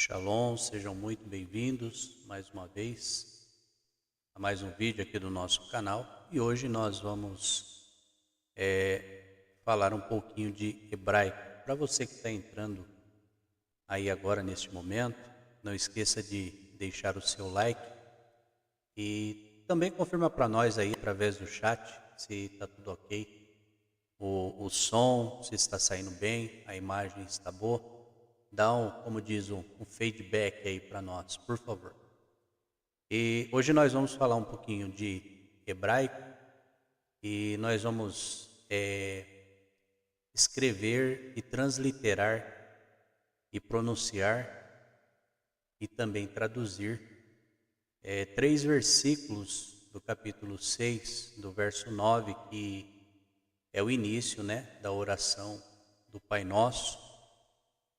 Shalom, sejam muito bem-vindos mais uma vez a mais um vídeo aqui do nosso canal. E hoje nós vamos falar um pouquinho de hebraico. Para você que está entrando aí agora neste momento, não esqueça de deixar o seu like e também confirma para nós aí através do chat se está tudo ok, o som, se está saindo bem, a imagem está boa. Dá como diz, um feedback aí para nós, por favor. E hoje nós vamos falar um pouquinho de hebraico e nós vamos escrever e transliterar e pronunciar e também traduzir 3 versículos do capítulo 6, do verso 9, que é o início, da oração do Pai Nosso,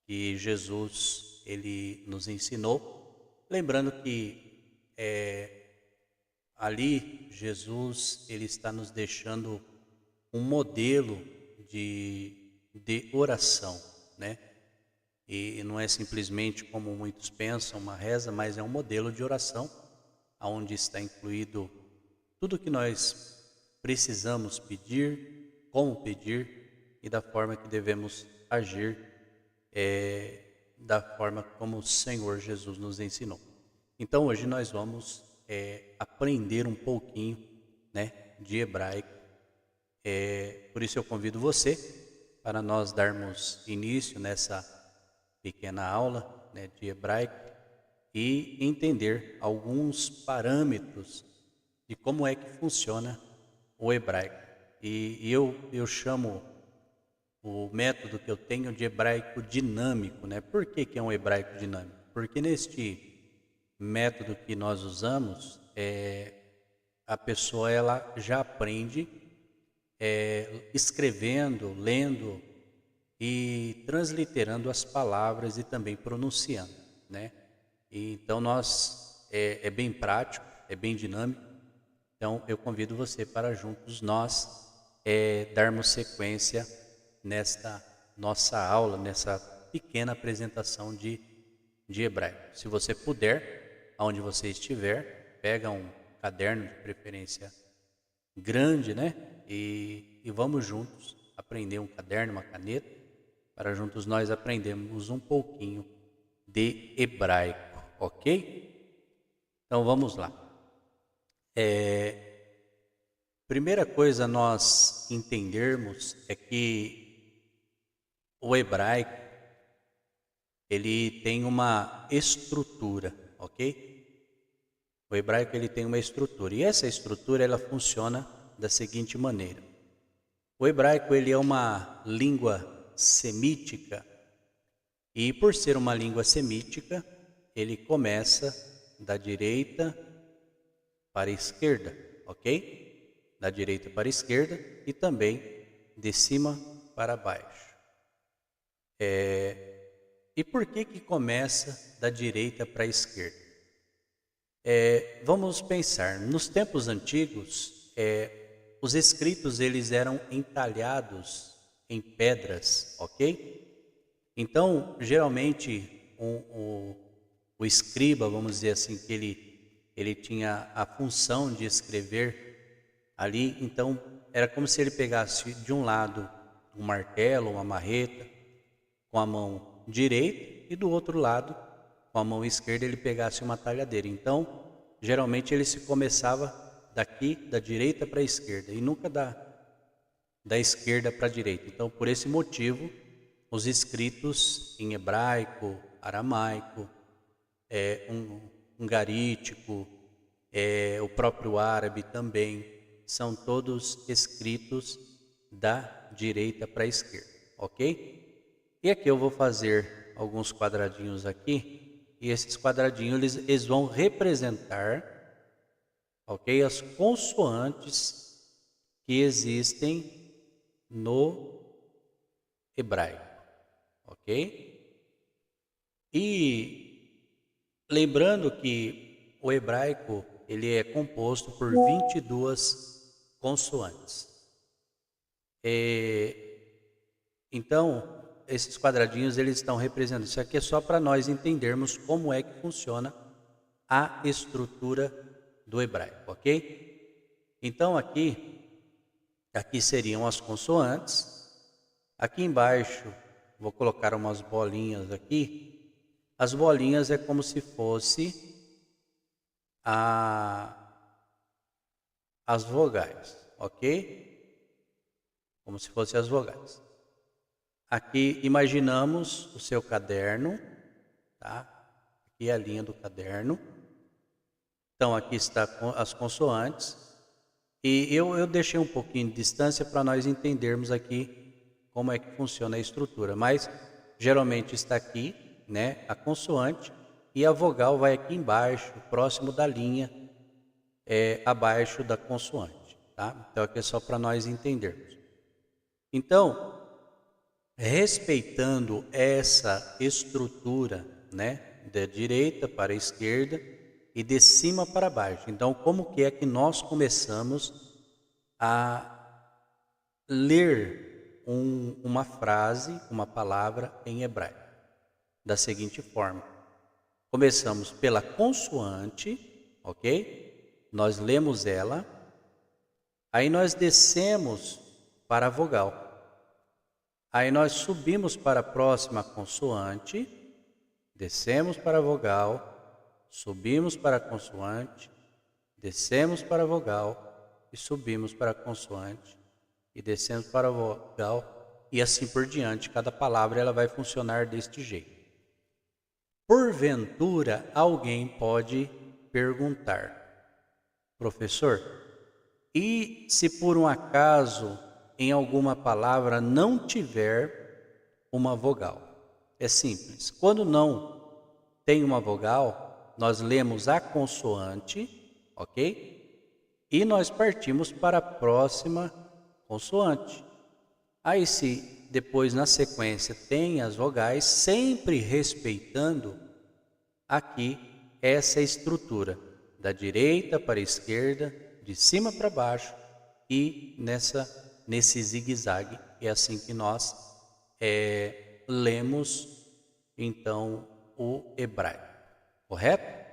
que Jesus ele nos ensinou, lembrando que ali Jesus ele está nos deixando um modelo de oração, E não é simplesmente como muitos pensam uma reza, mas é um modelo de oração, onde está incluído tudo que nós precisamos pedir, como pedir e da forma que devemos agir, da forma como o Senhor Jesus nos ensinou. Então hoje nós vamos aprender um pouquinho, de hebraico. Por isso eu convido você para nós darmos início nessa pequena aula, de hebraico e entender alguns parâmetros de como é que funciona o hebraico. E eu chamo o método que eu tenho de hebraico dinâmico, Por que é um hebraico dinâmico? Porque neste método que nós usamos, a pessoa ela já aprende escrevendo, lendo e transliterando as palavras e também pronunciando, E então é bem prático, é bem dinâmico. Então eu convido você para juntos nós darmos sequência nesta nossa aula, nessa pequena apresentação de hebraico. Se você puder, aonde você estiver, pega um caderno de preferência grande, E vamos juntos aprender um caderno, uma caneta, para juntos nós aprendermos um pouquinho de hebraico, ok? Então vamos lá. Primeira coisa a nós entendermos é que o hebraico ele tem uma estrutura, ok? O hebraico ele tem uma estrutura e essa estrutura ela funciona da seguinte maneira. O hebraico ele é uma língua semítica e por ser uma língua semítica ele começa da direita para a esquerda, ok? Da direita para a esquerda e também de cima para baixo. E por que começa da direita para a esquerda? Vamos pensar, nos tempos antigos, os escritos eles eram entalhados em pedras, ok? Então, geralmente, o escriba, vamos dizer assim, que ele tinha a função de escrever ali, então era como se ele pegasse de um lado um martelo, uma marreta, com a mão direita e do outro lado, com a mão esquerda, ele pegasse uma talhadeira. Então, geralmente ele se começava daqui, da direita para a esquerda e nunca da esquerda para a direita. Então, por esse motivo, os escritos em hebraico, aramaico, ungarítico, o próprio árabe também, são todos escritos da direita para a esquerda, ok? E aqui eu vou fazer alguns quadradinhos aqui, e esses quadradinhos eles vão representar, ok, as consoantes que existem no hebraico, ok? E lembrando que o hebraico ele é composto por 22 consoantes. Então, esses quadradinhos eles estão representando. Isso aqui é só para nós entendermos como é que funciona a estrutura do hebraico, ok? Então aqui seriam as consoantes. Aqui embaixo vou colocar umas bolinhas aqui. As bolinhas é como se fosse as vogais, ok? Como se fossem as vogais. Aqui imaginamos o seu caderno, tá? Aqui é a linha do caderno. Então aqui está as consoantes. E eu deixei um pouquinho de distância para nós entendermos aqui como é que funciona a estrutura. Mas geralmente está aqui, né, a consoante, e a vogal vai aqui embaixo, próximo da linha, abaixo da consoante, tá? Então aqui é só para nós entendermos. Então, respeitando essa estrutura, né, da direita para a esquerda e de cima para baixo. Então, como que é que nós começamos a ler uma frase, uma palavra em hebraico? Da seguinte forma: começamos pela consoante, ok? Nós lemos ela, aí nós descemos para a vogal. Aí nós subimos para a próxima consoante, descemos para a vogal, subimos para a consoante, descemos para a vogal e subimos para a consoante e descemos para a vogal e assim por diante. Cada palavra ela vai funcionar deste jeito. Porventura, alguém pode perguntar: professor, e se por um acaso em alguma palavra não tiver uma vogal? É simples. Quando não tem uma vogal, nós lemos a consoante, ok? E nós partimos para a próxima consoante. Aí se depois na sequência tem as vogais, sempre respeitando aqui essa estrutura, da direita para a esquerda, de cima para baixo e nesse zigue-zague. É assim que nós lemos então o hebraico, correto?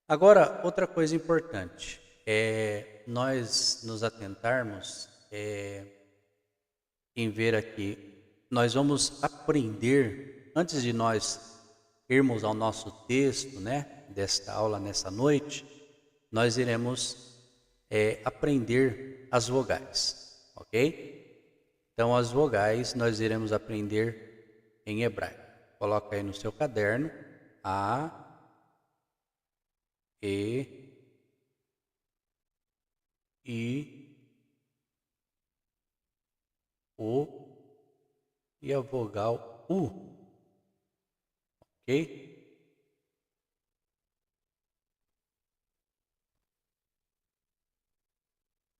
Agora, outra coisa importante é nós nos atentarmos em ver aqui. Nós vamos aprender, antes de nós irmos ao nosso texto, né, desta aula nessa noite, nós iremos aprender as vogais, ok? Então as vogais nós iremos aprender em hebraico. Coloca aí no seu caderno: A, E, I, O e a vogal U, ok?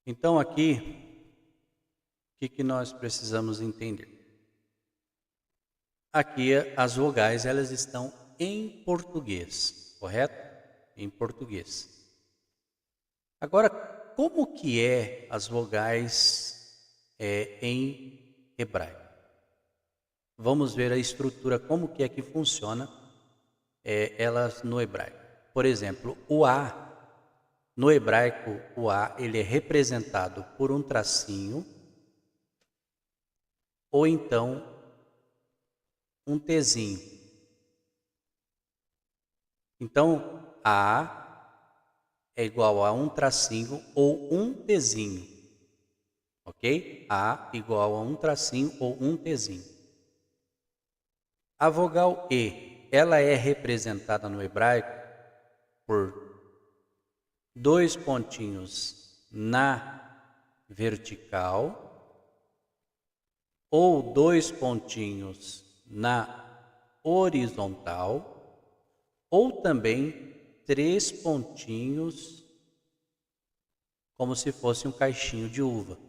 Então aqui, o que nós precisamos entender? Aqui as vogais elas estão em português, correto? Em português. Agora, como que é as vogais em hebraico? Vamos ver a estrutura, como que é que funciona elas no hebraico. Por exemplo, o A, no hebraico, o A ele é representado por um tracinho ou então um Tzinho. Então, A é igual a um tracinho ou um Tzinho, ok? A igual a um tracinho ou um Tzinho. A vogal E, ela é representada no hebraico por dois pontinhos na vertical ou dois pontinhos na horizontal, ou também três pontinhos, como se fosse um caixinho de uva,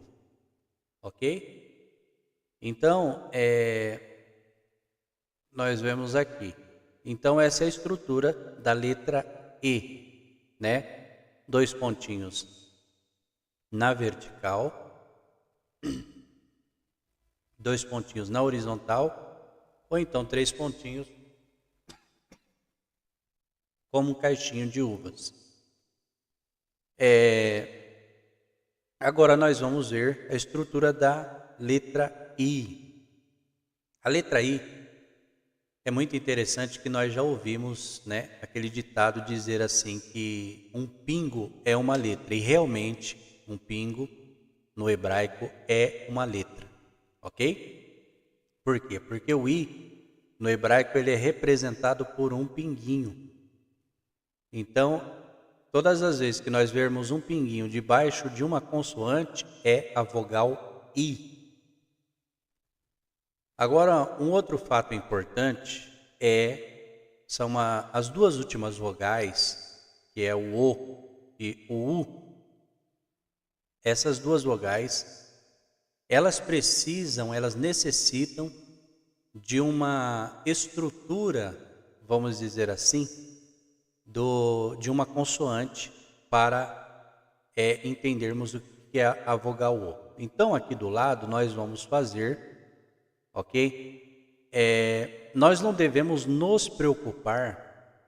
ok? Então, nós vemos aqui. Então, essa é a estrutura da letra E, né? Dois pontinhos na vertical, 2 pontinhos na horizontal, ou então 3 pontinhos como um caixinho de uvas. Agora nós vamos ver a estrutura da letra I. A letra I é muito interessante, que nós já ouvimos, né, aquele ditado dizer assim, que um pingo é uma letra. E realmente, um pingo no hebraico é uma letra, ok? Por quê? Porque o I, no hebraico, ele é representado por um pinguinho. Então, todas as vezes que nós vermos um pinguinho debaixo de uma consoante, é a vogal I. Agora, um outro fato importante são as duas últimas vogais, que é o O e o U. Essas duas vogais, elas necessitam de uma estrutura, vamos dizer assim, de uma consoante para entendermos o que é a vogal O. Então, aqui do lado, nós vamos fazer, ok? Nós não devemos nos preocupar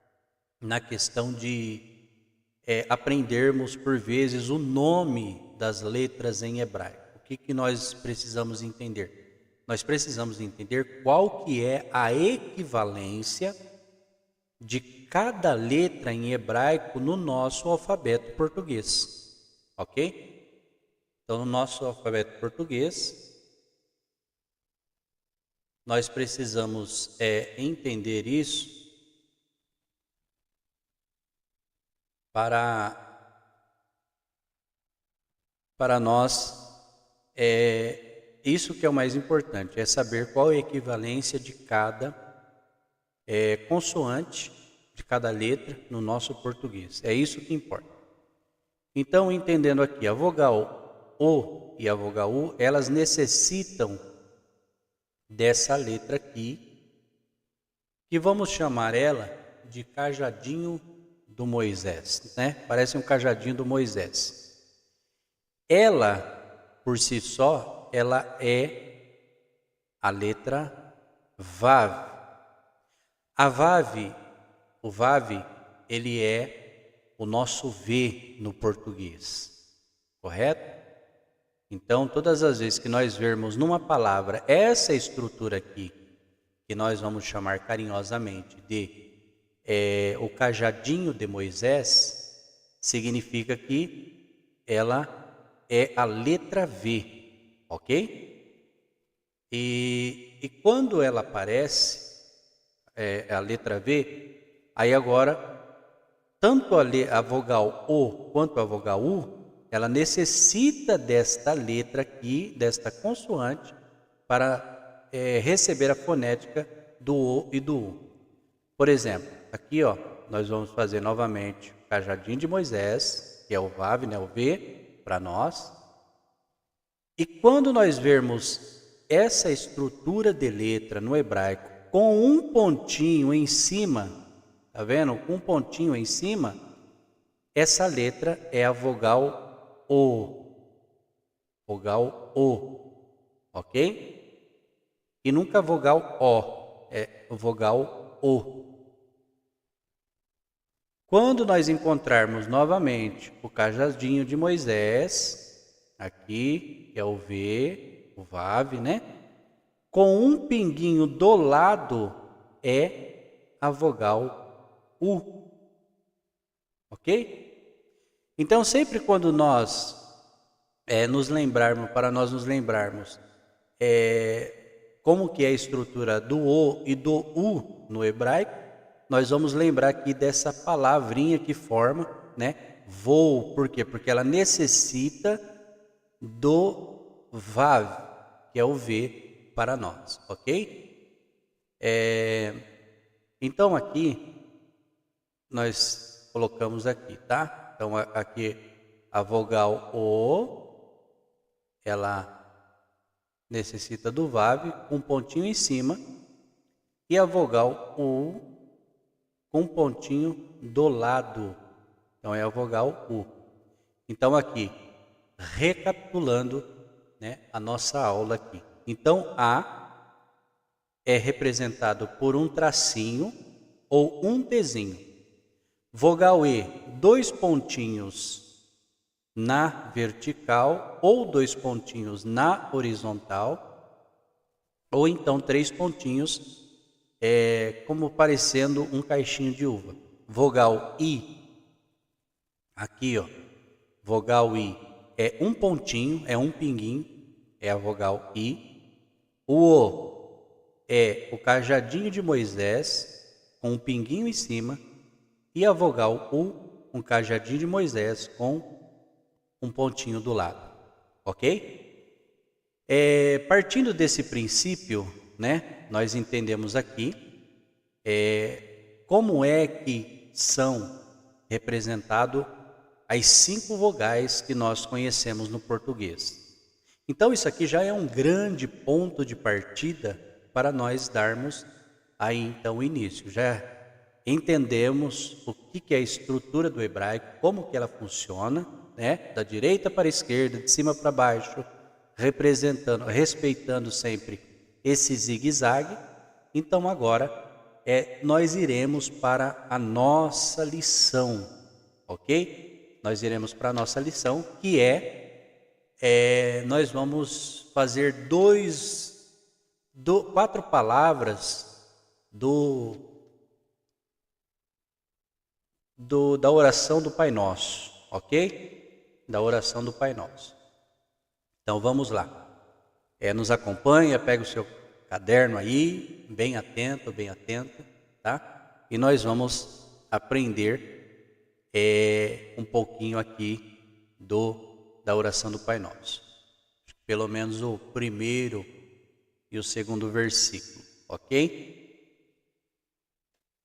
na questão de aprendermos, por vezes, o nome das letras em hebraico. O que nós precisamos entender? Nós precisamos entender qual que é a equivalência de cada letra em hebraico no nosso alfabeto português, ok? Então, no nosso alfabeto português, nós precisamos entender isso para nós. Isso que é o mais importante, é saber qual é a equivalência de cada consoante, de cada letra no nosso português. É isso que importa. Então, entendendo aqui, a vogal O e a vogal U, elas necessitam dessa letra aqui, que vamos chamar ela de cajadinho do Moisés, né? Parece um cajadinho do Moisés. Ela, por si só, ela é a letra Vav. A Vav, o Vav, ele é o nosso V no português, correto? Então, todas as vezes que nós vermos numa palavra essa estrutura aqui, que nós vamos chamar carinhosamente de o cajadinho de Moisés, significa que ela é a letra V, ok? E quando ela aparece, a letra V, aí agora, tanto a vogal O quanto a vogal U, ela necessita desta letra aqui, desta consoante, para receber a fonética do O e do U. Por exemplo, aqui ó, nós vamos fazer novamente o cajadinho de Moisés, que é o Vav, né, o V, para nós. E quando nós vermos essa estrutura de letra no hebraico com um pontinho em cima, tá vendo? Com um pontinho em cima, essa letra é a vogal O. Vogal O, ok? E nunca vogal O, é vogal O. Quando nós encontrarmos novamente o cajadinho de Moisés, aqui, que é o V, o Vav, né? Com um pinguinho do lado é a vogal U, ok? Então, sempre quando nós nos lembrarmos como que é a estrutura do O e do U no hebraico, nós vamos lembrar aqui dessa palavrinha que forma, né? Vou, por quê? Porque ela necessita do Vav, que é o V para nós, ok? Então aqui, nós colocamos aqui, tá? Então aqui a vogal O, ela necessita do Vav, com um pontinho em cima, e a vogal U, com um pontinho do lado. Então é a vogal U. Então aqui, recapitulando, né, a nossa aula aqui. Então, A é representado por um tracinho ou um Tzinho. Vogal E, 2 pontinhos na vertical ou 2 pontinhos na horizontal, ou então 3 pontinhos, como parecendo um caixinho de uva. Vogal I, aqui ó, vogal I é um pontinho, é um pinguinho, é a vogal I. O é o cajadinho de Moisés, com um pinguinho em cima, e a vogal U, um cajadinho de Moisés, com um pontinho do lado, ok? Partindo desse princípio, né, nós entendemos aqui como é que são representados as 5 vogais que nós conhecemos no português. Então isso aqui já é um grande ponto de partida para nós darmos aí então o início. Já entendemos o que é a estrutura do hebraico, como que ela funciona, né? Da direita para a esquerda, de cima para baixo, respeitando sempre esse zigue-zague. Então agora nós iremos para a nossa lição, ok? Nós iremos para a nossa lição, que nós vamos fazer 4 palavras da oração do Pai Nosso, ok? Da oração do Pai Nosso. Então vamos lá. Nos acompanha, pega o seu caderno aí, bem atento, tá? E nós vamos aprender um pouquinho aqui da oração do Pai Nosso. Pelo menos o primeiro e o segundo versículo, ok?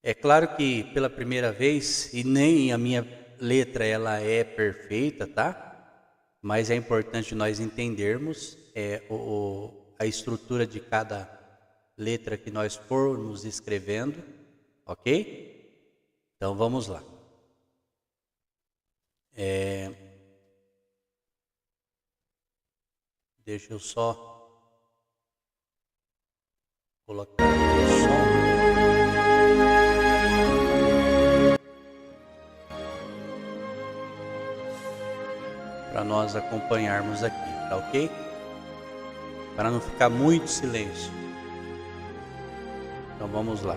É claro que pela primeira vez, e nem a minha letra ela é perfeita, tá? Mas é importante nós entendermos a estrutura de cada letra que nós formos escrevendo, ok? Então vamos lá. Deixa eu só colocar aqui o som. Para nós acompanharmos aqui, tá ok? Para não ficar muito silêncio. Então vamos lá.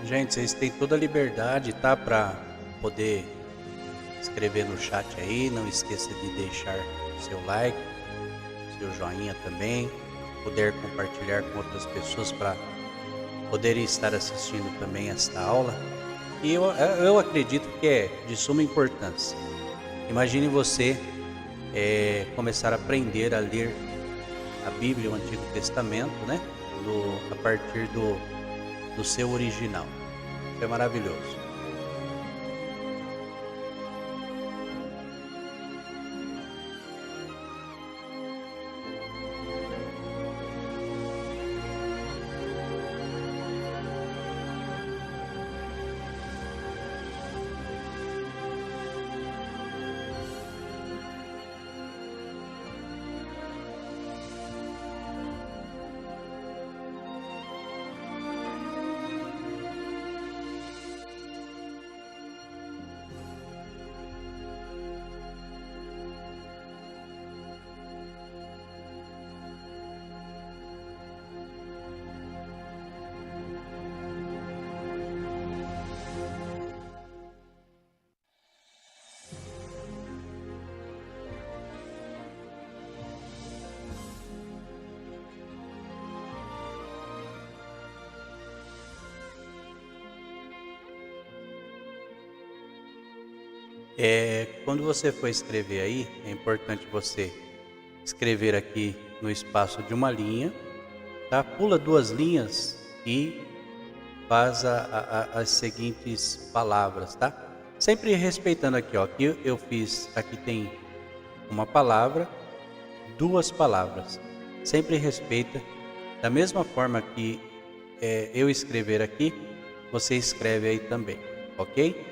Gente, vocês têm toda a liberdade, tá? Para poder escrever no chat aí. Não esqueça de deixar seu like, seu joinha também. Poder compartilhar com outras pessoas para poderem estar assistindo também esta aula. E eu acredito que é de suma importância. Imagine você começar a aprender a ler a Bíblia, o Antigo Testamento, né? A partir do seu original. Isso é maravilhoso. Quando você for escrever aí, é importante você escrever aqui no espaço de uma linha, tá? Pula 2 linhas e faz as seguintes palavras, tá? Sempre respeitando aqui, ó. Aqui eu fiz, aqui tem uma palavra, 2 palavras. Sempre respeita. Da mesma forma que eu escrever aqui, você escreve aí também, ok?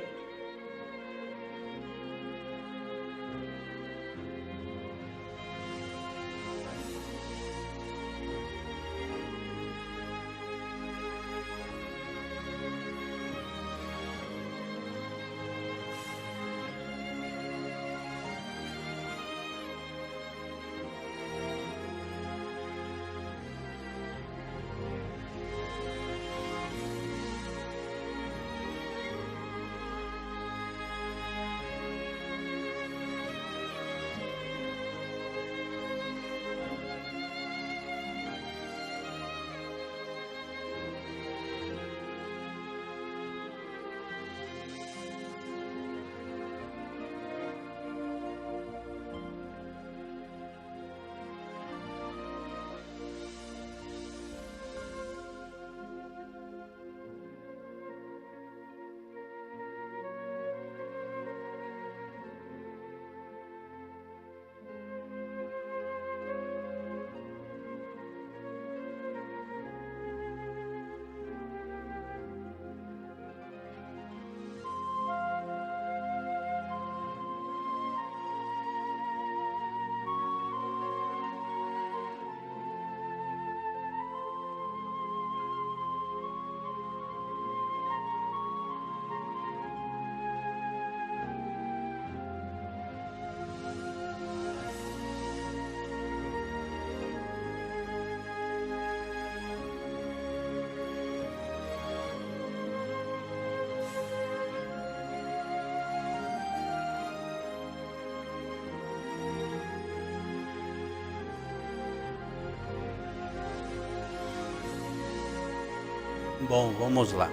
Bom, vamos lá.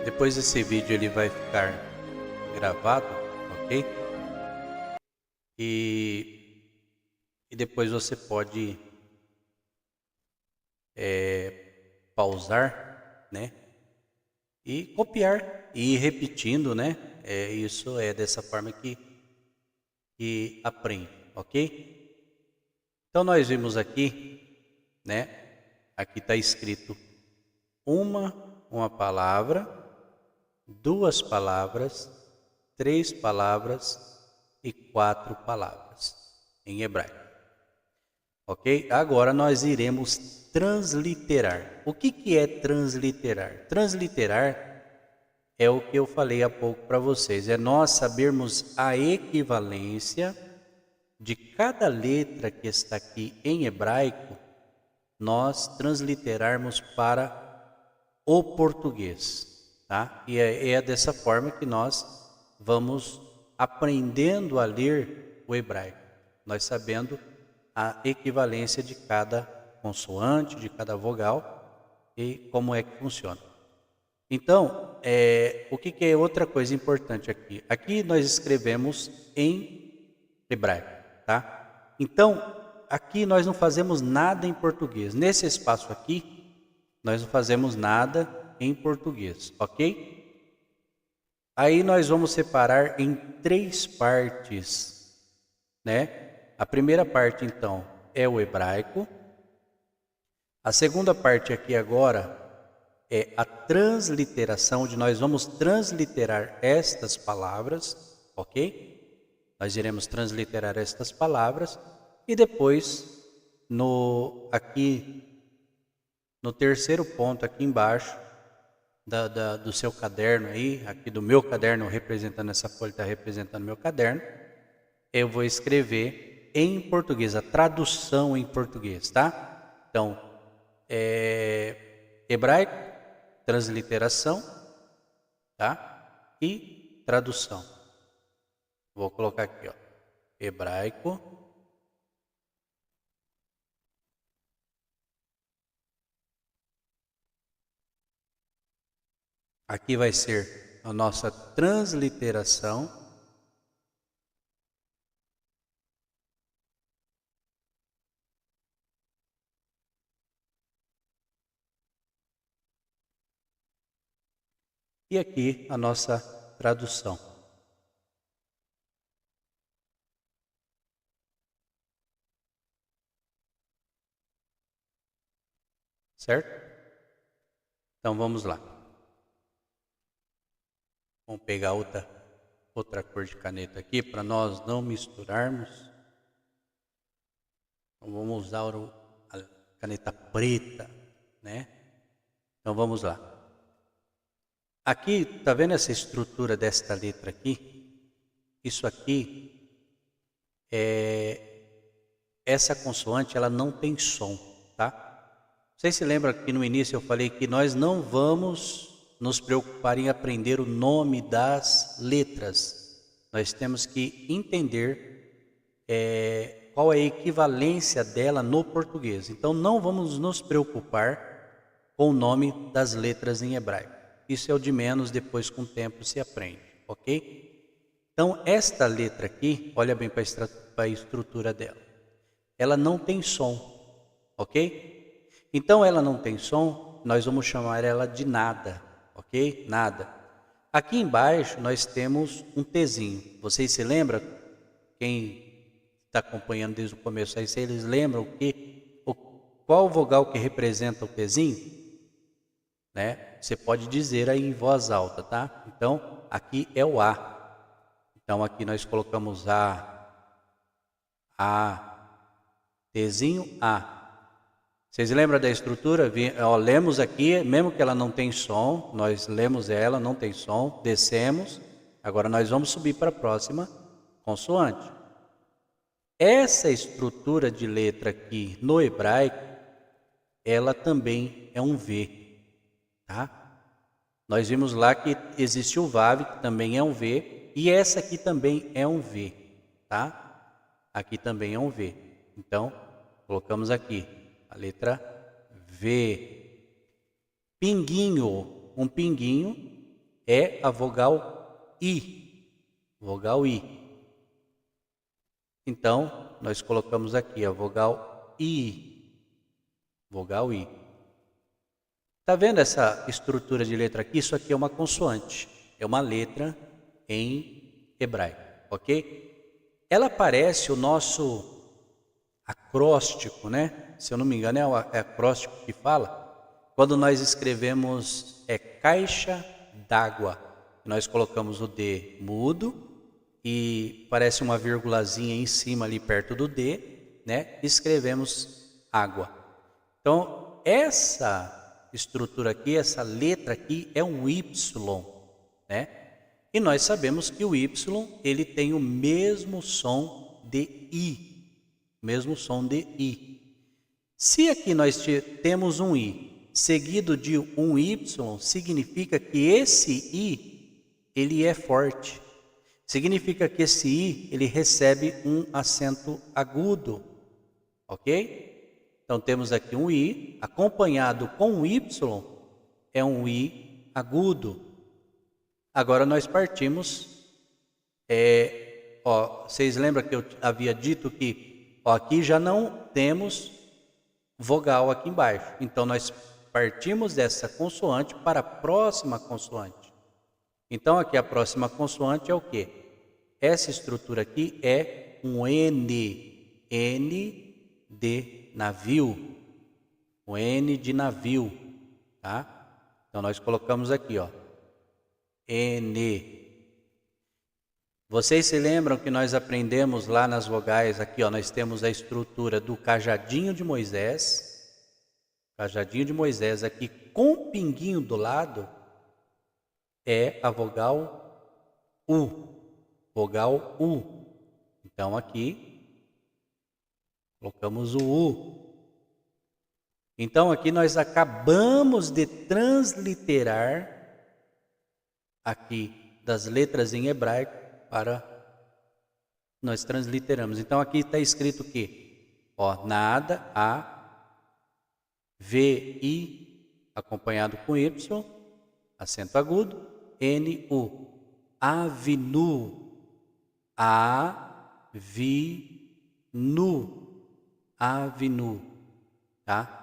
Depois esse vídeo ele vai ficar gravado, ok? E depois você pode pausar, né? E copiar e ir repetindo, né? Isso é dessa forma que aprende, ok? Então nós vimos aqui, né? Aqui está escrito uma palavra, 2 palavras, 3 palavras e 4 palavras em hebraico. Ok? Agora nós iremos transliterar. O que é transliterar? Transliterar é o que eu falei há pouco para vocês. É nós sabermos a equivalência de cada letra que está aqui em hebraico, nós transliterarmos para o português, tá? E é dessa forma que nós vamos aprendendo a ler o hebraico, nós sabendo a equivalência de cada consoante, de cada vogal e como é que funciona. Então, o que é outra coisa importante aqui? Aqui nós escrevemos em hebraico, tá? Então, aqui nós não fazemos nada em português. Nesse espaço aqui, nós não fazemos nada em português, ok? Aí nós vamos separar em 3 partes, né? A primeira parte, então, é o hebraico. A segunda parte aqui agora é a transliteração, onde nós vamos transliterar estas palavras, ok? Nós iremos transliterar estas palavras e depois, aqui no terceiro ponto, aqui embaixo do seu caderno aí, aqui do meu caderno, representando essa folha, está representando meu caderno, eu vou escrever em português, a tradução em português, tá? Então, hebraico, transliteração, tá? E tradução. Vou colocar aqui, ó, hebraico, aqui vai ser a nossa transliteração. E aqui a nossa tradução. Certo? Então vamos lá. Vamos pegar outra cor de caneta aqui para nós não misturarmos. Então vamos usar a caneta preta, né? Então vamos lá. Aqui, tá vendo essa estrutura desta letra aqui? Isso aqui essa consoante, ela não tem som, tá? Vocês se lembram que no início eu falei que nós não vamos nos preocupar em aprender o nome das letras. Nós temos que entender qual é a equivalência dela no português. Então não vamos nos preocupar com o nome das letras em hebraico. Isso é o de menos, depois com o tempo se aprende, ok? Então esta letra aqui, olha bem para a estrutura dela. Ela não tem som, ok? Então ela não tem som, nós vamos chamar ela de nada, ok? Nada. Aqui embaixo nós temos um Tzinho. Vocês se lembram? Quem está acompanhando desde o começo aí, vocês lembram qual vogal que representa o Tzinho? Né? Você pode dizer aí em voz alta, tá? Então aqui é o A. Então aqui nós colocamos Tzinho, A. Vocês lembram da estrutura? Lemos aqui, mesmo que ela não tem som, nós lemos ela, não tem som, descemos. Agora nós vamos subir para a próxima consoante. Essa estrutura de letra aqui no hebraico, ela também é um V, tá? Nós vimos lá que existe o Vav, que também é um V, e essa aqui também é um V, tá? Aqui também é um V. Então, colocamos aqui a letra V. Pinguinho. Um pinguinho é a vogal I. Vogal I. Então, nós colocamos aqui a vogal I. Vogal I. Está vendo essa estrutura de letra aqui? Isso aqui é uma consoante. É uma letra em hebraico, ok? Ela parece o nosso acróstico, né? Se eu não me engano é o acróstico que fala. Quando nós escrevemos caixa d'água, nós colocamos o D mudo e parece uma vírgulazinha em cima ali perto do D, né? Escrevemos água. Então, essa estrutura aqui, essa letra aqui é um Y, né? E nós sabemos que o Y, ele tem o mesmo som de I. Mesmo som de I. Se aqui nós temos um I seguido de um Y, significa que esse I, ele é forte. Significa que esse I, ele recebe um acento agudo, ok? Então temos aqui um I, acompanhado com um Y, é um I agudo. Agora nós partimos, vocês lembram que eu havia dito que aqui já não temos vogal aqui embaixo. Então, nós partimos dessa consoante para a próxima consoante. Então, aqui a próxima consoante é o quê? Essa estrutura aqui é um N. N de navio. O N de navio. Tá? Então, nós colocamos aqui, ó. N. Vocês se lembram que nós aprendemos lá nas vogais, aqui ó, nós temos a estrutura do cajadinho de Moisés. Cajadinho de Moisés aqui com pinguinho do lado é a vogal U. Vogal U. Então aqui colocamos o U. Então aqui nós acabamos de transliterar aqui das letras em hebraico para nós transliteramos. Então aqui está escrito que, ó, nada, A, V, I, acompanhado com Y, acento agudo, N-U. Avinu. A-vi-nu. Avinu. Tá?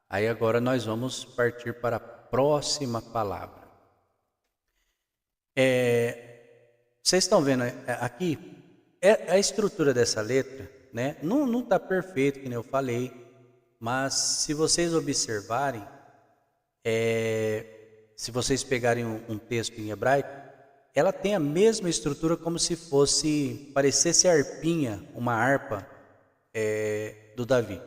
Aí agora nós vamos partir para a próxima palavra. Vocês estão vendo aqui, a estrutura dessa letra, né? Não está perfeito, que nem eu falei, mas se vocês observarem, se vocês pegarem um texto em hebraico, ela tem a mesma estrutura como se parecesse a harpinha, uma harpa do Davi.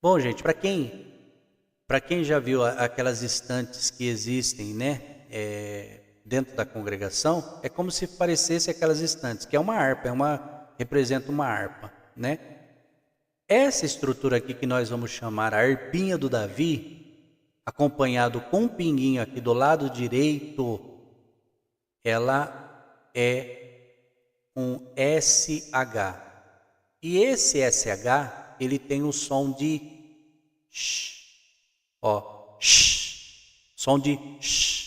Bom, gente, para quem já viu aquelas estantes que existem, né, dentro da congregação, é como se parecesse aquelas estantes, que é uma harpa, representa uma harpa, né? Essa estrutura aqui que nós vamos chamar a harpinha do Davi, acompanhado com um pinguinho aqui do lado direito, ela é um SH. E esse SH, ele tem o som de sh, sh, som de sh.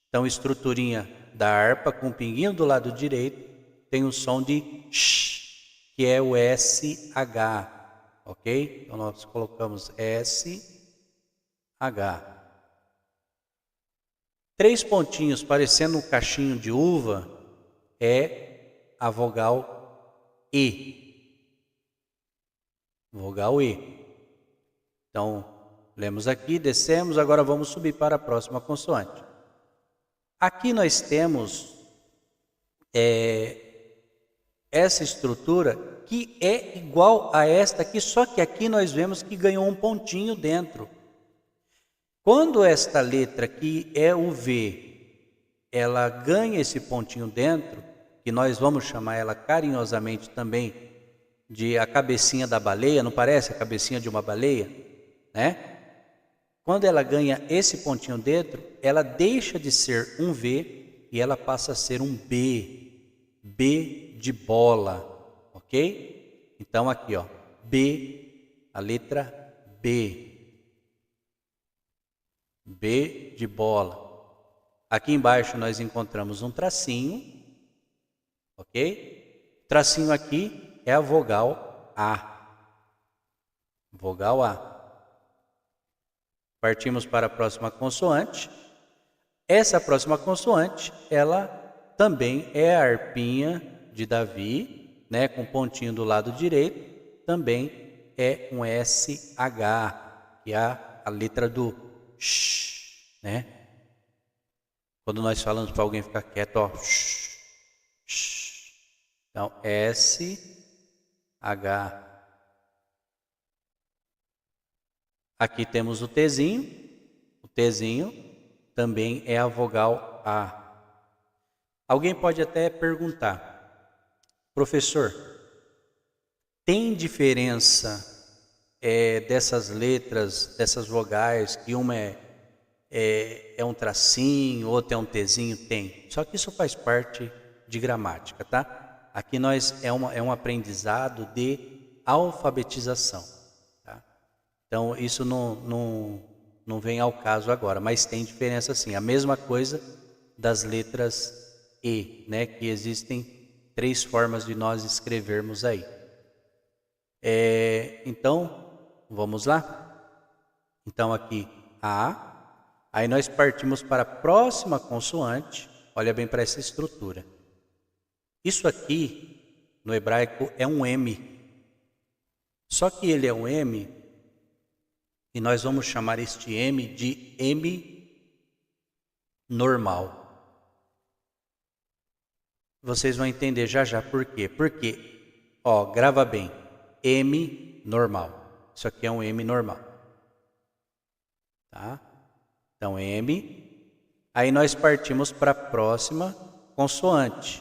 Então, estruturinha da harpa com o pinguinho do lado direito tem o som de sh, que é o SH, ok? Então, nós colocamos SH. 3 pontinhos parecendo um cachinho de uva é a vogal E. Vogal E. Então, lemos aqui, descemos, agora vamos subir para a próxima consoante. Aqui nós temos essa estrutura que é igual a esta aqui, só que aqui nós vemos que ganhou um pontinho dentro. Quando esta letra aqui é o V, ela ganha esse pontinho dentro, que nós vamos chamar ela carinhosamente também de a cabecinha da baleia, não parece a cabecinha de uma baleia, né? Quando ela ganha esse pontinho dentro, ela deixa de ser um V e ela passa a ser um B. B de bola, ok? Então aqui, ó, B, a letra B. B de bola. Aqui embaixo nós encontramos um tracinho, ok? Tracinho aqui é a vogal A. Vogal A. Partimos para a próxima consoante. Essa próxima consoante, ela também é a harpinha de Davi, né, com pontinho do lado direito, também é um SH, que é a letra do sh, né? Quando nós falamos para alguém ficar quieto, ó, sh, sh. Então, SH. Aqui temos o Tzinho. O Tzinho também é a vogal A. Alguém pode até perguntar, professor, tem diferença dessas letras, dessas vogais, que uma é um tracinho, outra é um Tzinho? Tem. Só que isso faz parte de gramática, tá? Aqui é um aprendizado de alfabetização. Então, isso não vem ao caso agora, mas tem diferença sim. A mesma coisa das letras E, né? Que existem 3 formas de nós escrevermos aí. Então, vamos lá? Então, aqui, A. Aí nós partimos para a próxima consoante. Olha bem para essa estrutura. Isso aqui, no hebraico, é um M. Só que ele é um M... E nós vamos chamar este M de M normal. Vocês vão entender já já por quê. Porque, ó, grava bem, M normal. Isso aqui é um M normal. Tá? Então, M. Aí nós partimos para a próxima consoante.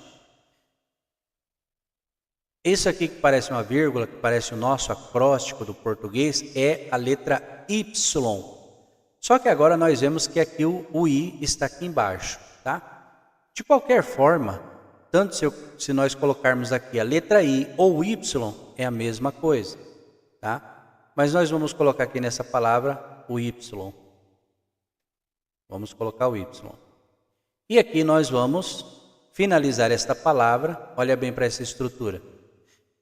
Isso aqui que parece uma vírgula, que parece o nosso acróstico do português, é a letra Y. Só que agora nós vemos que aqui o I está aqui embaixo, tá? De qualquer forma, tanto se nós colocarmos aqui a letra I ou Y, é a mesma coisa, tá? Mas nós vamos colocar aqui nessa palavra o Y. Vamos colocar o Y. E aqui nós vamos finalizar esta palavra. Olha bem para essa estrutura.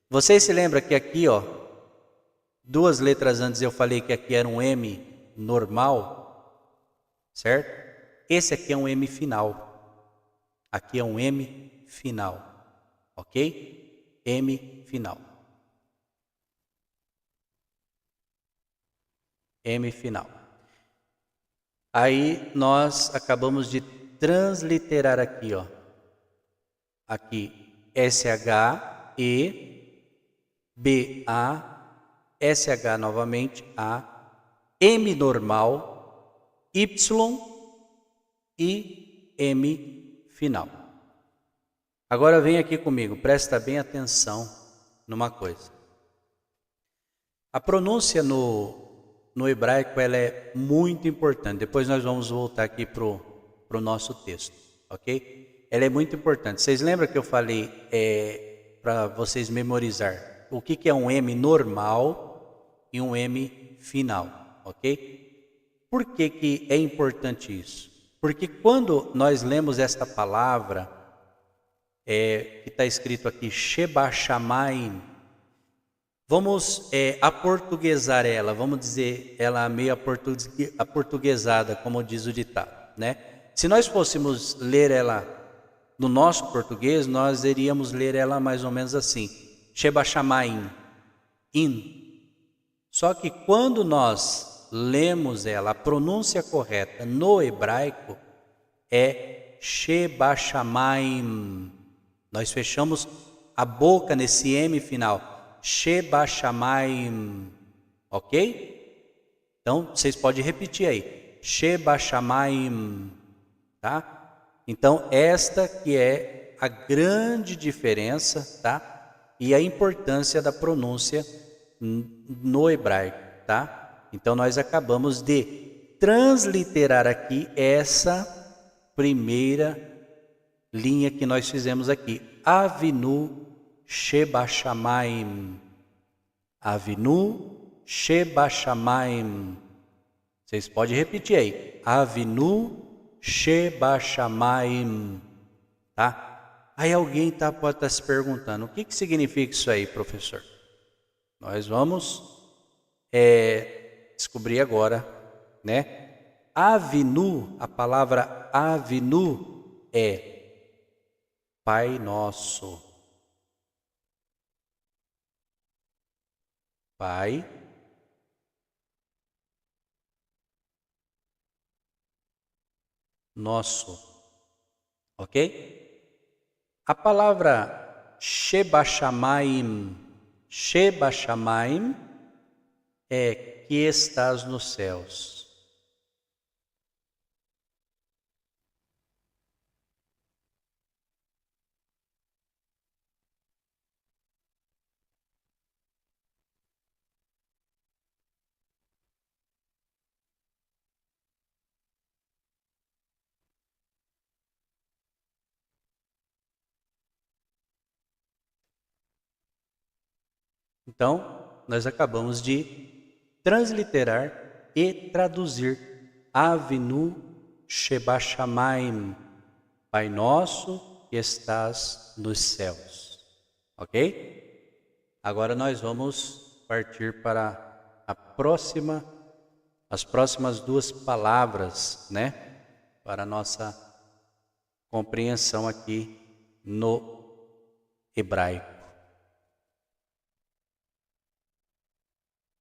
Vocês se lembram que aqui, ó, 2 letras antes eu falei que aqui era um M normal, certo? Esse aqui é um M final. Aqui é um M final, ok? M final. M final. Aí nós acabamos de transliterar aqui, ó. Aqui, SH, E, B, A, SH novamente, A, M normal, Y e M final. Agora vem aqui comigo, presta bem atenção numa coisa. A pronúncia no hebraico ela é muito importante. Depois nós vamos voltar aqui para o nosso texto, ok? Ela é muito importante. Vocês lembram que eu falei para vocês memorizar o que é um M normal e um M final, ok? Por que é importante isso? Porque quando nós lemos esta palavra, que está escrito aqui, Sheba Shamayim, vamos aportuguesar ela, vamos dizer ela meio aportuguesada, como diz o ditado, né? Se nós fôssemos ler ela no nosso português, nós iríamos ler ela mais ou menos assim, Sheba Shamayim, in. Só que quando nós lemos ela, a pronúncia correta no hebraico é Sheba Shamayim. Nós fechamos a boca nesse M final. Sheba Shamayim. Ok? Então, vocês podem repetir aí. Sheba Shamayim. Tá? Então, esta que é a grande diferença, tá? E a importância da pronúncia no hebraico, tá? Então, nós acabamos de transliterar aqui essa primeira linha que nós fizemos aqui. Avinu Sheba Shamayim. Avinu Sheba Shamayim. Vocês podem repetir aí. Avinu Sheba Shamayim. Tá? Aí alguém pode estar se perguntando, o que significa isso aí, professor? Nós vamos descobrir agora, né? Avinu, a palavra Avinu é Pai Nosso. Pai Nosso. Ok? A palavra Sheba Shamayim, Sheba Shamayim é que estás nos céus. Então, nós acabamos de transliterar e traduzir Avinu Sheba Shamayim, Pai Nosso que estás nos céus. Ok? Agora nós vamos partir para as próximas 2 palavras, né? Para a nossa compreensão aqui no hebraico.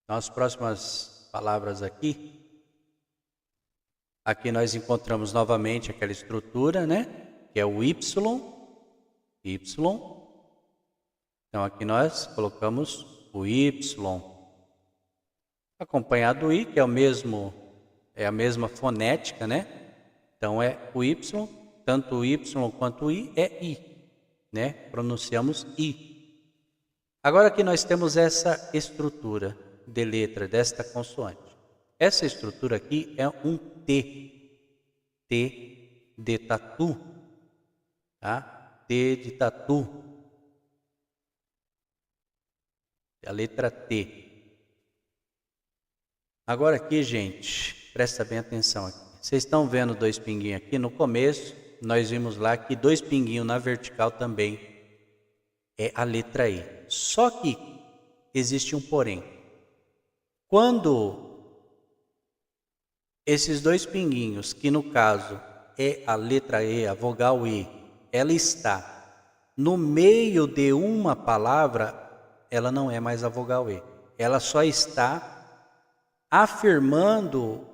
Então, as próximas palavras aqui nós encontramos novamente aquela estrutura, né? Que é o Y. Então, aqui nós colocamos o Y, acompanhado do I, que é a mesma fonética, né? Então, é o Y, tanto o Y quanto o I é I, né? Pronunciamos I. Agora aqui nós temos essa estrutura de letra desta consoante. Essa estrutura aqui é um T. T de tatu. Tá? T de tatu. A letra T. Agora aqui, gente, presta bem atenção aqui. Vocês estão vendo 2 pinguinhos aqui no começo, nós vimos lá que 2 pinguinhos na vertical também é a letra E. Só que existe um porém. Quando esses 2 pinguinhos, que no caso é a letra E, a vogal E, ela está no meio de uma palavra, ela não é mais a vogal E. Ela só está afirmando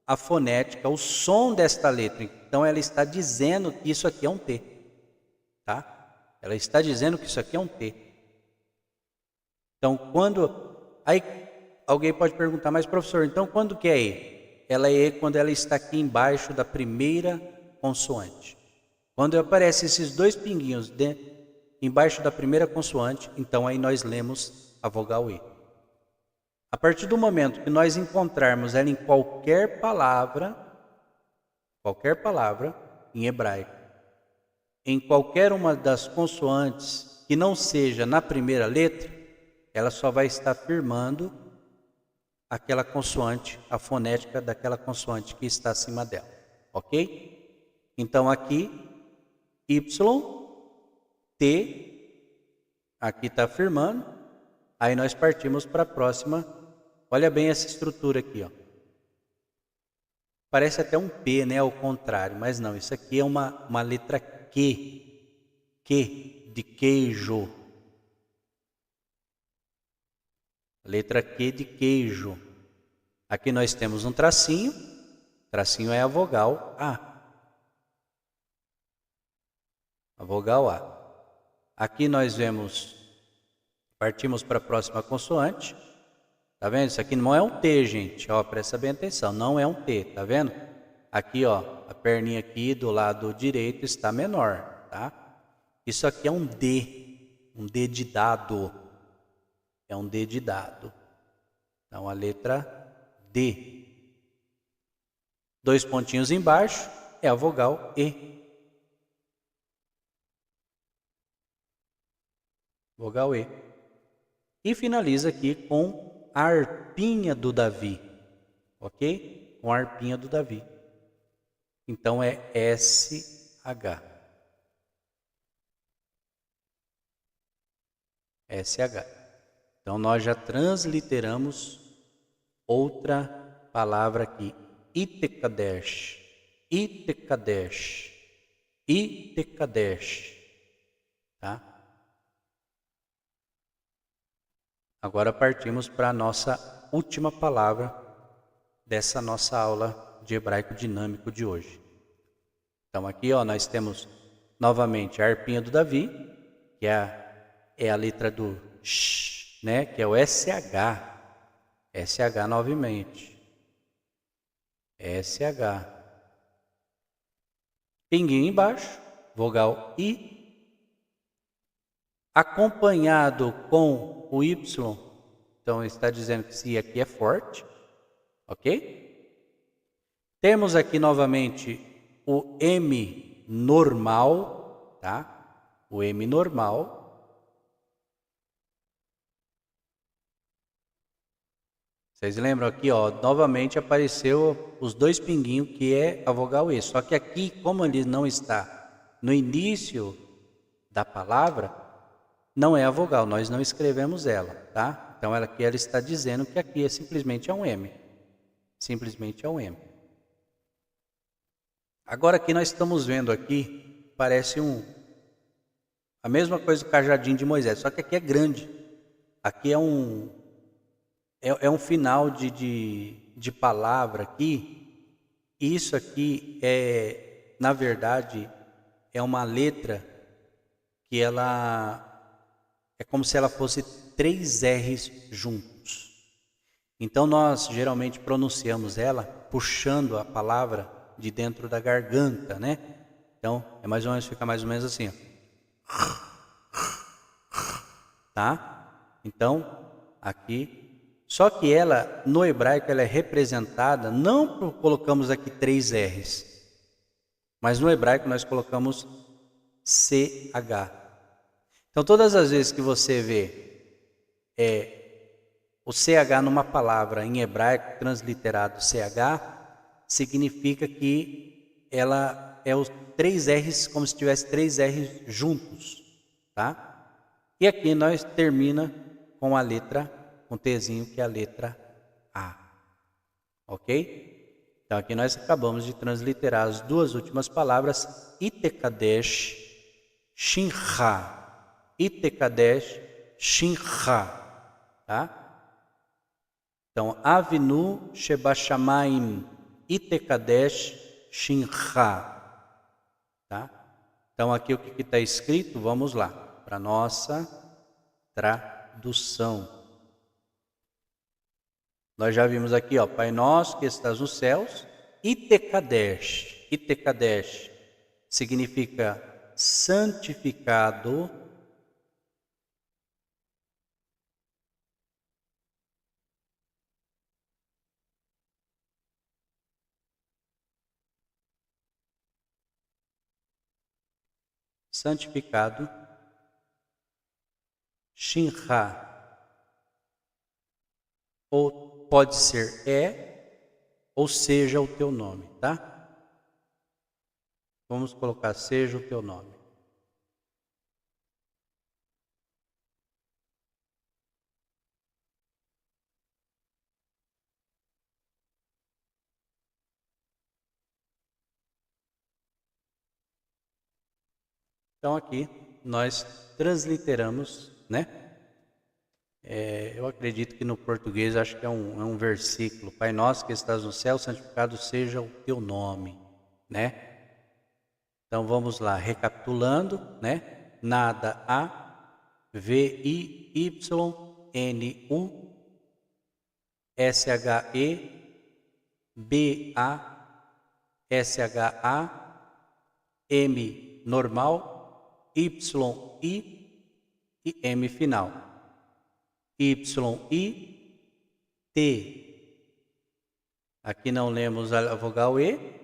a fonética, o som desta letra. Então ela está dizendo que isso aqui é um T, tá? Ela está dizendo que isso aqui é um T. Então aí alguém pode perguntar, mas professor, então quando que é E? Ela é E quando ela está aqui embaixo da primeira consoante. Quando aparecem esses 2 pinguinhos embaixo da primeira consoante, então aí nós lemos a vogal E. A partir do momento que nós encontrarmos ela em qualquer palavra em hebraico, em qualquer uma das consoantes que não seja na primeira letra, ela só vai estar firmando aquela consoante, a fonética daquela consoante que está acima dela, ok? Então aqui, Y, T, aqui está firmando, aí nós partimos para a próxima. Olha bem essa estrutura aqui, ó. Parece até um P, né? Ao contrário, mas não. Isso aqui é uma letra Q. Q de queijo. Letra Q de queijo. Aqui nós temos um tracinho. Tracinho é a vogal A. A vogal A. Aqui nós partimos para a próxima consoante. Tá vendo? Isso aqui não é um T, gente. Ó, presta bem atenção. Não é um T, tá vendo? Aqui, ó, a perninha aqui do lado direito está menor, tá? Isso aqui é um D. Um D de dado. É um D de dado. Então, a letra D. 2 pontinhos embaixo é a vogal E. Vogal E. E finaliza aqui com a harpinha do Davi, ok? Com a harpinha do Davi. Então é SH. SH. Então nós já transliteramos outra palavra aqui. Itekadesh. Itekadesh. Itekadesh. Tá? Agora partimos para a nossa última palavra dessa nossa aula de hebraico dinâmico de hoje. Então aqui, ó, nós temos novamente a harpinha do Davi, que é a letra do sh, né, que é o SH. SH novamente. SH. Pinguinho embaixo, vogal I, acompanhado com o Y, então está dizendo que esse aqui é forte, ok? Temos aqui novamente o M normal, tá? O M normal. Vocês lembram aqui, ó, novamente apareceu os 2 pinguinhos que é a vogal E, só que aqui, como ele não está no início da palavra, não é a vogal, nós não escrevemos ela, tá? Então ela está dizendo que aqui simplesmente é um M. Simplesmente é um M. Agora aqui nós estamos vendo aqui, parece a mesma coisa do cajadinho de Moisés, só que aqui é grande. Aqui é um final de palavra aqui. Isso aqui na verdade, é uma letra que ela é como se ela fosse 3 R's juntos. Então nós geralmente pronunciamos ela puxando a palavra de dentro da garganta, né? Então fica mais ou menos assim, ó. Tá? Então aqui, só que ela no hebraico ela é representada, não colocamos aqui 3 R's, mas no hebraico nós colocamos CH. Então, todas as vezes que você vê o CH numa palavra em hebraico, transliterado CH, significa que ela é os 3 R's, como se tivesse 3 R's juntos, tá? E aqui nós termina com a letra, com Tzinho, que é a letra A, ok? Então aqui nós acabamos de transliterar as 2 últimas palavras, Itekadesh, Shincha, Itekadesh, Shincha, tá? Então, Avinu Shebashamayim, Itekadesh, Shincha, tá? Então aqui o que está escrito, vamos lá, para nossa tradução. Nós já vimos aqui, ó, Pai Nosso que estás nos céus, Itekadesh. Itekadesh significa santificado, santificado, Shincha, ou pode ser ou seja o teu nome, tá? Vamos colocar seja o teu nome. Então aqui nós transliteramos, né? Eu acredito que no português acho que é um versículo. Pai nosso que estás no céu, santificado seja o teu nome, né? Então vamos lá, recapitulando, né? Nada A, V-I-Y-N-U, S-H-E, B-A, S-H-A, M normal, Y-I e M final. Y-I-T. Aqui não lemos a vogal E.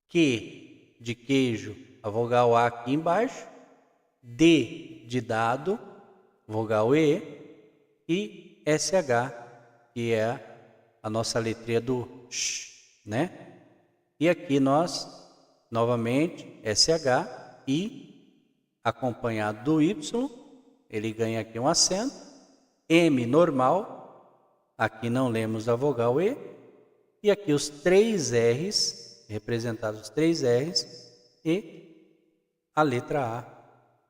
Q de queijo, a vogal A aqui embaixo. D de dado, vogal E. E SH, que é a nossa letrinha do Sh, né? E aqui nós, novamente, SH, I, acompanhado do Y, ele ganha aqui um acento. M normal, aqui não lemos a vogal E. E aqui os 3 R's, representados os 3 R's, e a letra A,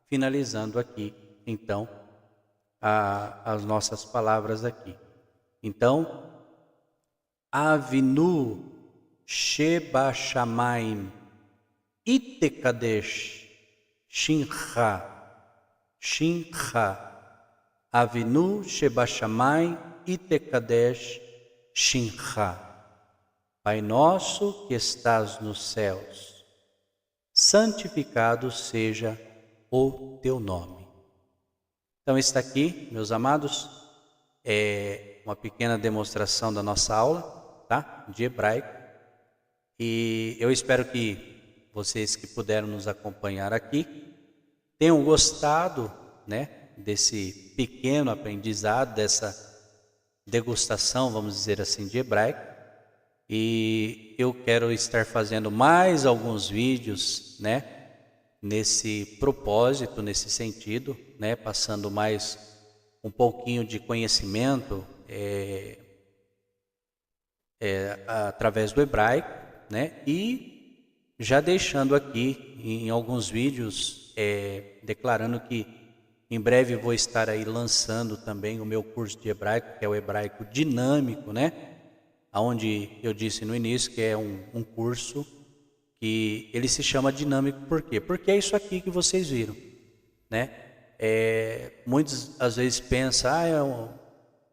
finalizando aqui, então, as nossas palavras aqui. Então, Avinu Shebashamayim Itekadesh Shincha, Shincha, Avinu Shebashamayim Itekadesh Shincha. Pai nosso que estás nos céus, santificado seja o teu nome. Então está aqui, meus amados, uma pequena demonstração da nossa aula, tá? De hebraico. E eu espero que vocês que puderam nos acompanhar aqui tenham gostado, né, desse pequeno aprendizado, dessa degustação, vamos dizer assim, de hebraico. E eu quero estar fazendo mais alguns vídeos, né, nesse propósito, nesse sentido, né, passando mais um pouquinho de conhecimento através do hebraico, né, e já deixando aqui em alguns vídeos declarando que em breve vou estar aí lançando também o meu curso de hebraico, que é o hebraico dinâmico, né? Onde eu disse no início que é um curso que ele se chama dinâmico. Por quê? Porque é isso aqui que vocês viram, né? Muitos às vezes pensam,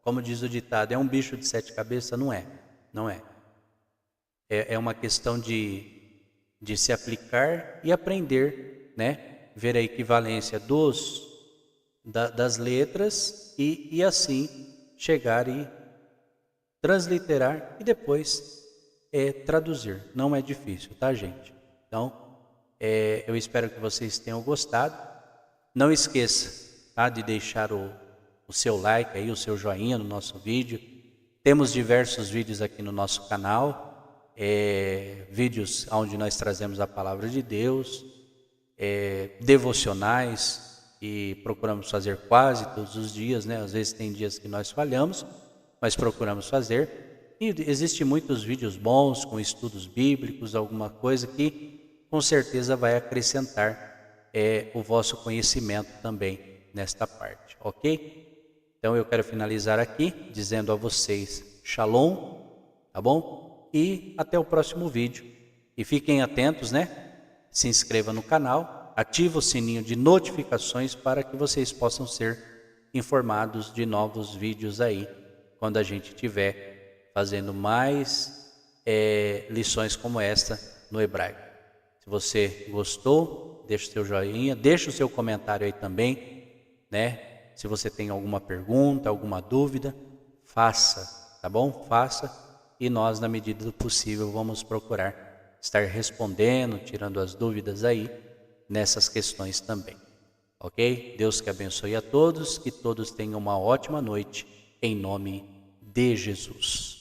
como diz o ditado, é um bicho de 7 cabeças. Não é, não é. É uma questão de se aplicar e aprender, né? Ver a equivalência das letras e assim chegar e transliterar e depois traduzir. Não é difícil, tá, gente? Então, eu espero que vocês tenham gostado. Não esqueça, tá, de deixar o seu like aí, o seu joinha no nosso vídeo. Temos diversos vídeos aqui no nosso canal. vídeos onde nós trazemos a palavra de Deus, devocionais, e procuramos fazer quase todos os dias, né? Às vezes tem dias que nós falhamos, mas procuramos fazer. E existem muitos vídeos bons com estudos bíblicos, alguma coisa que com certeza vai acrescentar o vosso conhecimento também nesta parte, ok? Então eu quero finalizar aqui dizendo a vocês Shalom, tá bom? E até o próximo vídeo. E fiquem atentos, né? Se inscreva no canal, ativa o sininho de notificações para que vocês possam ser informados de novos vídeos aí, quando a gente estiver fazendo mais lições como esta no hebraico. Se você gostou, deixa o seu joinha, deixa o seu comentário aí também, né? Se você tem alguma pergunta, alguma dúvida, faça, tá bom? Faça, e nós, na medida do possível, vamos procurar estar respondendo, tirando as dúvidas aí nessas questões também, ok? Deus que abençoe a todos, que todos tenham uma ótima noite, em nome de Jesus.